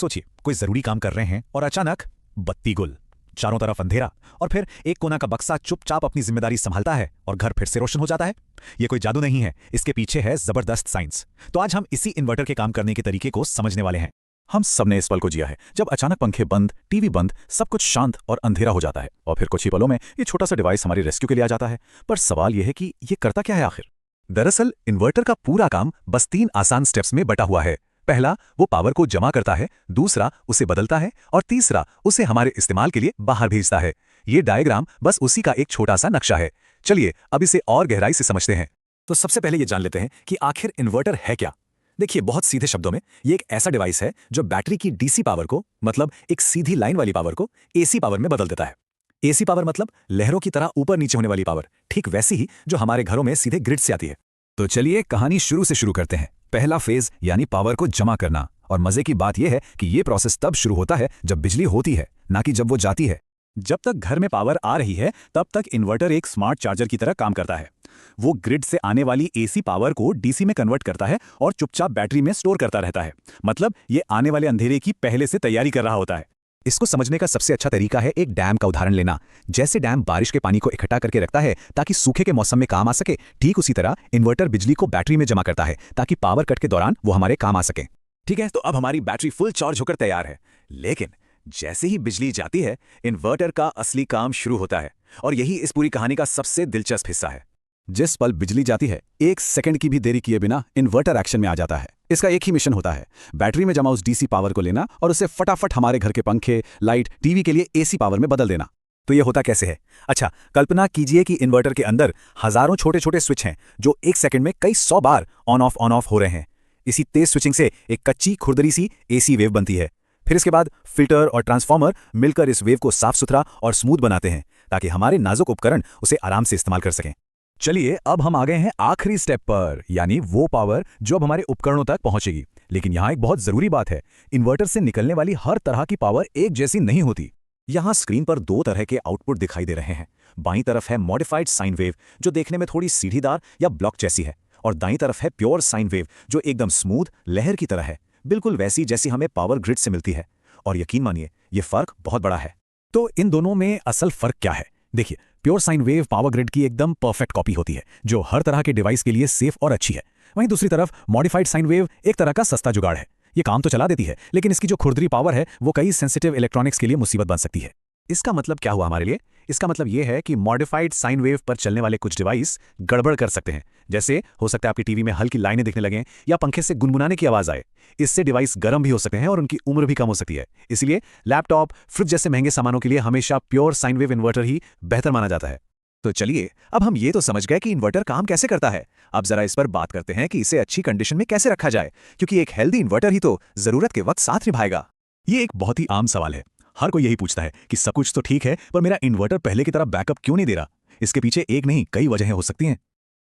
सोचिए, कोई जरूरी काम कर रहे हैं और अचानक बत्ती गुल, चारों तरफ अंधेरा, और फिर एक कोना का बक्सा चुपचाप अपनी जिम्मेदारी संभालता है और घर फिर से रोशन हो जाता है। ये कोई जादू नहीं है, इसके पीछे है जबरदस्त साइंस। तो आज हम इसी इन्वर्टर के काम करने के तरीके को समझने वाले हैं। हम सबने इस पल को जिया है जब अचानक पंखे बंद, टीवी बंद, सब कुछ शांत और अंधेरा हो जाता है, और फिर कुछ ही पलों में ये छोटा सा डिवाइस हमारी रेस्क्यू के लिए आ जाता है। पर सवाल यह है कि ये करता क्या है आखिर? दरअसल इन्वर्टर का पूरा काम बस 3 आसान स्टेप्स में बटा हुआ है। पहला, वो पावर को जमा करता है, दूसरा उसे बदलता है, और तीसरा उसे हमारे इस्तेमाल के लिए बाहर भेजता है। ये डायग्राम बस उसी का एक छोटा सा नक्शा है। चलिए अब इसे और गहराई से समझते हैं। तो सबसे पहले ये जान लेते हैं कि आखिर इन्वर्टर है क्या। देखिए, बहुत सीधे शब्दों में ये एक ऐसा डिवाइस है जो बैटरी की डीसी पावर को, मतलब एक सीधी लाइन वाली पावर को, एसी पावर में बदल देता है। एसी पावर मतलब लहरों की तरह ऊपर नीचे होने वाली पावर, ठीक वैसी ही जो हमारे घरों में सीधे ग्रिड से आती है। तो चलिए कहानी शुरू से शुरू करते हैं। पहला फेज यानी पावर को जमा करना। और मजे की बात यह है कि यह प्रोसेस तब शुरू होता है जब बिजली होती है, ना कि जब वो जाती है। जब तक घर में पावर आ रही है तब तक इन्वर्टर एक स्मार्ट चार्जर की तरह काम करता है। वो ग्रिड से आने वाली एसी पावर को डीसी में कन्वर्ट करता है और चुपचाप बैटरी में स्टोर करता रहता है। मतलब ये आने वाले अंधेरे की पहले से तैयारी कर रहा होता है। इसको समझने का सबसे अच्छा तरीका है एक डैम का उदाहरण लेना। जैसे डैम बारिश के पानी को इकट्ठा करके रखता है ताकि सूखे के मौसम में काम आ सके, ठीक उसी तरह इन्वर्टर बिजली को बैटरी में जमा करता है ताकि पावर कट के दौरान वो हमारे काम आ सके। ठीक है, तो अब हमारी बैटरी फुल चार्ज होकर तैयार है। लेकिन जैसे ही बिजली जाती है, इन्वर्टर का असली काम शुरू होता है, और यही इस पूरी कहानी का सबसे दिलचस्प हिस्सा है। जिस पल बिजली जाती है, 1 सेकंड की भी देरी किए बिना इन्वर्टर एक्शन में आ जाता है। इसका एक ही मिशन होता है, बैटरी में जमा उस डीसी पावर को लेना और उसे फटाफट हमारे घर के पंखे, लाइट, टीवी के लिए एसी पावर में बदल देना। तो ये होता कैसे है? अच्छा, कल्पना कीजिए कि इन्वर्टर के अंदर हजारों छोटे छोटे स्विच हैं जो 1 सेकंड में कई 100 बार ऑन ऑफ हो रहे हैं। इसी तेज स्विचिंग से एक कच्ची खुरदरी सी एसी वेव बनती है। फिर इसके बाद फिल्टर और ट्रांसफार्मर मिलकर इस वेव को साफ सुथरा और स्मूथ बनाते हैं ताकि हमारे नाजुक उपकरण उसे आराम से इस्तेमाल कर सकें। चलिए अब हम आ गए हैं आखिरी स्टेप पर, यानी वो पावर जो अब हमारे उपकरणों तक पहुंचेगी। लेकिन यहाँ एक बहुत जरूरी बात है, इन्वर्टर से निकलने वाली हर तरह की पावर एक जैसी नहीं होती। यहाँ स्क्रीन पर 2 तरह के आउटपुट दिखाई दे रहे हैं। बाईं तरफ है मॉडिफाइड साइन वेव जो देखने में थोड़ी सीढ़ीदार या ब्लॉक जैसी है, और दाईं तरफ है प्योर साइन वेव जो एकदम स्मूथ लहर की तरह है, बिल्कुल वैसी जैसी हमें पावर ग्रिड से मिलती है। और यकीन मानिए, ये फर्क बहुत बड़ा है। तो इन दोनों में असल फर्क क्या है? देखिए, pure sine wave power grid की एकदम परफेक्ट कॉपी होती है जो हर तरह के डिवाइस के लिए सेफ और अच्छी है। वहीं दूसरी तरफ मॉडिफाइड साइन वेव एक तरह का सस्ता जुगाड़ है। ये काम तो चला देती है, लेकिन इसकी जो खुरदरी पावर है वो कई सेंसिटिव इलेक्ट्रॉनिक्स के लिए मुसीबत बन सकती है। इसका मतलब क्या हुआ हमारे लिए? इसका मतलब यह है कि मॉडिफाइड साइन वेव पर चलने वाले कुछ डिवाइस गड़बड़ कर सकते हैं। जैसे हो सकता है आपकी टीवी में हल्की लाइनें दिखने लगें या पंखे से गुनगुनाने की आवाज आए। इससे डिवाइस गर्म भी हो सकते हैं और उनकी उम्र भी कम हो सकती है। इसलिए लैपटॉप, फ्रिज जैसे महंगे सामानों के लिए हमेशा प्योर साइन वेव इन्वर्टर ही बेहतर माना जाता है। तो चलिए, अब हम ये तो समझ गए कि इन्वर्टर काम कैसे करता है। अब जरा इस पर बात करते हैं कि इसे अच्छी कंडीशन में कैसे रखा जाए, क्योंकि एक हेल्दी इन्वर्टर ही तो जरूरत के वक्त साथ निभाएगा। ये एक बहुत ही आम सवाल है। हर कोई यही पूछता है कि सब कुछ तो ठीक है, पर मेरा इन्वर्टर पहले की तरह बैकअप क्यों नहीं दे रहा? इसके पीछे एक नहीं कई वजहें हो सकती हैं।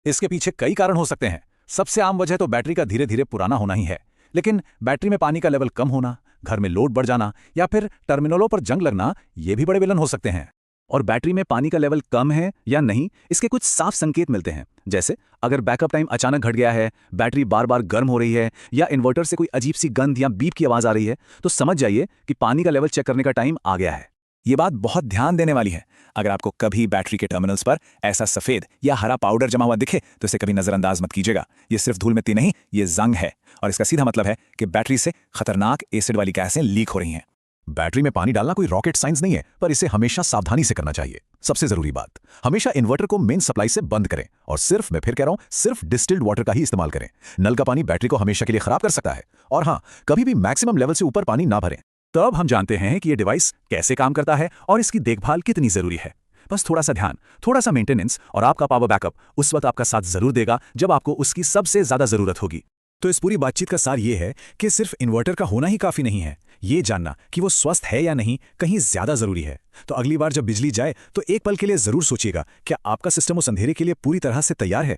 इसके पीछे कई कारण हो सकते हैं। सबसे आम वजह तो बैटरी का धीरे धीरे पुराना होना ही है। लेकिन बैटरी में पानी का लेवल कम होना, घर में लोड बढ़ जाना, या फिर टर्मिनलों पर जंग लगना, ये भी बड़े विलन हो सकते हैं। और बैटरी में पानी का लेवल कम है या नहीं, इसके कुछ साफ संकेत मिलते हैं। जैसे अगर बैकअप टाइम अचानक घट गया है, बैटरी बार बार गर्म हो रही है, या इन्वर्टर से कोई अजीब सी गंध या बीप की आवाज आ रही है, तो समझ जाइए कि पानी का लेवल चेक करने का टाइम आ गया है। ये बात बहुत ध्यान देने वाली है। अगर आपको कभी बैटरी के टर्मिनल्स पर ऐसा सफेद या हरा पाउडर जमा हुआ दिखे तो इसे कभी नजरअंदाज मत कीजिएगा। ये सिर्फ धूल मिट्टी नहीं, ये जंग है, और इसका सीधा मतलब है कि बैटरी से खतरनाक एसिड वाली गैसें लीक हो रही हैं। बैटरी में पानी डालना कोई रॉकेट साइंस नहीं है, पर इसे हमेशा सावधानी से करना चाहिए। सबसे जरूरी बात, हमेशा इन्वर्टर को मेन सप्लाई से बंद करें, और सिर्फ, मैं फिर कह रहा हूं, सिर्फ डिस्टिल्ड वाटर का ही इस्तेमाल करें। नल का पानी बैटरी को हमेशा के लिए खराब कर सकता है। और हां, कभी भी मैक्सिमम लेवल से ऊपर पानी ना भरें। तब हम जानते हैं कि यह डिवाइस कैसे काम करता है और इसकी देखभाल कितनी जरूरी है। बस थोड़ा सा ध्यान, थोड़ा सा मेंटेनेंस, और आपका पावर बैकअप उस वक्त आपका साथ जरूर देगा जब आपको उसकी सबसे ज्यादा जरूरत होगी। तो इस पूरी बातचीत का सार ये है कि सिर्फ इन्वर्टर का होना ही काफी नहीं है। ये जानना कि वो स्वस्थ है या नहीं कहीं ज्यादा जरूरी है। तो अगली बार जब बिजली जाए तो एक पल के लिए जरूर सोचिएगा, क्या आपका सिस्टम उस अंधेरे के लिए पूरी तरह से तैयार है?